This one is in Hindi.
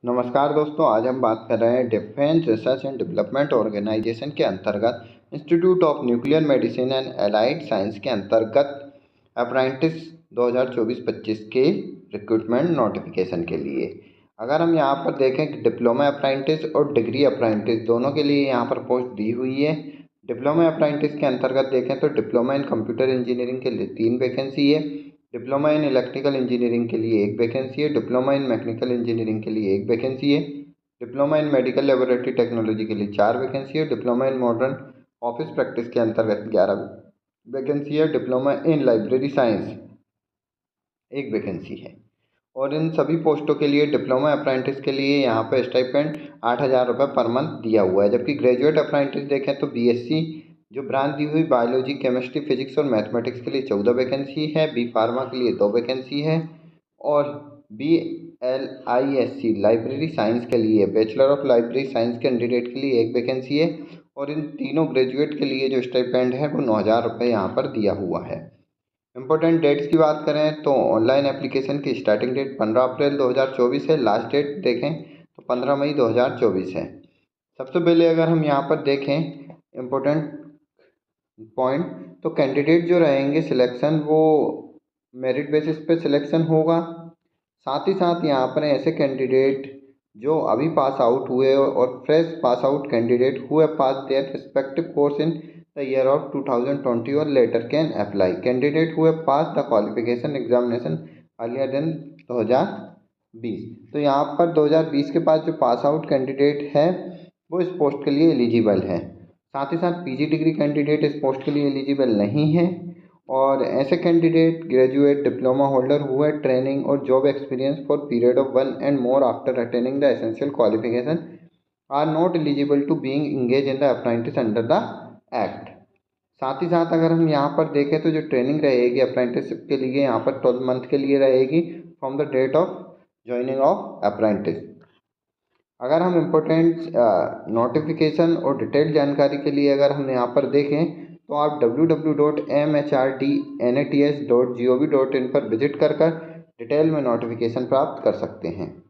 नमस्कार दोस्तों, आज हम बात कर रहे हैं defence research and development organisation के अंतर्गत institute of nuclear medicine and allied science के अंतर्गत अप्रेंटिस 2024-25 के रिक्रूटमेंट नोटिफिकेशन के लिए। अगर हम यहाँ पर देखें कि डिप्लोमा अप्रेंटिस और डिग्री अप्रेंटिस दोनों के लिए यहाँ पर पोस्ट दी हुई है। डिप्लोमा अप्रेंटिस के अंतर्गत देखें तो डिप्लोमा इन कंप्यूटर इंजीनियरिंग के लिए 3 वैकेंसी है, डिप्लोमा इन इलेक्ट्रिकल इंजीनियरिंग के लिए 1 वैकेंसी है, डिप्लोमा इन मैकेनिकल इंजीनियरिंग के लिए 1 वैकेंसी है, diploma in medical laboratory technology के लिए 4 वैकेंसी है, diploma in modern office practice के अंतर्गत 11 वैकेंसी है, diploma in library science 1 vacancy है। और इन सभी पोस्टों के लिए डिप्लोमा अप्रेंटिस के लिए यहाँ पर स्टाइपेंड 8,000 रुपये पर मंथ दिया हुआ है। जबकि ग्रेजुएट अप्रेंटिस देखें तो बीएससी जो ब्रांच दी हुई बायोलॉजी, केमिस्ट्री, फिजिक्स और मैथमेटिक्स के लिए 14 वैकेंसी है, बी फार्मा के लिए 2 वैकेंसी है और BLISC लाइब्रेरी साइंस के लिए bachelor of library science candidate के लिए 1 वैकेंसी है। और इन तीनों ग्रेजुएट के लिए जो स्टाइपेंड है वो 9,000 रुपये यहाँ पर दिया हुआ है। इम्पोर्टेंट डेट्स की बात करें तो ऑनलाइन एप्लीकेशन की स्टार्टिंग डेट 15 अप्रैल 2024 है, लास्ट डेट देखें तो 15 मई 2024 है। सबसे पहले अगर हम यहाँ पर देखें इम्पोर्टेंट पॉइंट, तो कैंडिडेट जो रहेंगे सिलेक्शन वो मेरिट बेसिस पे सिलेक्शन होगा। साथ ही साथ यहाँ पर ऐसे कैंडिडेट जो अभी पास आउट हुए और फ्रेश पास आउट कैंडिडेट हुए pass their respective course in the year of 2020 और लेटर कैन अप्लाई। कैंडिडेट हुए pass the qualification examination earlier than 2020। तो यहाँ पर 2020 के पास जो पास आउट कैंडिडेट है वो इस पोस्ट के लिए एलिजिबल है। साथ ही साथ पीजी डिग्री कैंडिडेट इस पोस्ट के लिए एलिजिबल नहीं है। और ऐसे कैंडिडेट ग्रेजुएट, डिप्लोमा होल्डर हुए ट्रेनिंग और job experience for period of 1 and more after attaining the essential qualification are not eligible to being engage in the apprentice under the act. साथ ही साथ अगर हम यहाँ पर देखें तो जो ट्रेनिंग रहेगी अप्रेंटिसशिप के लिए यहाँ पर 12 मंथ के लिए रहेगी from the date of joining of apprentice. अगर हम इम्पोर्टेंट नोटिफिकेशन और डिटेल जानकारी के लिए अगर हम यहाँ पर देखें तो आप www.mhrdnats.gov.in पर विजिट कर डिटेल में नोटिफिकेशन प्राप्त कर सकते हैं।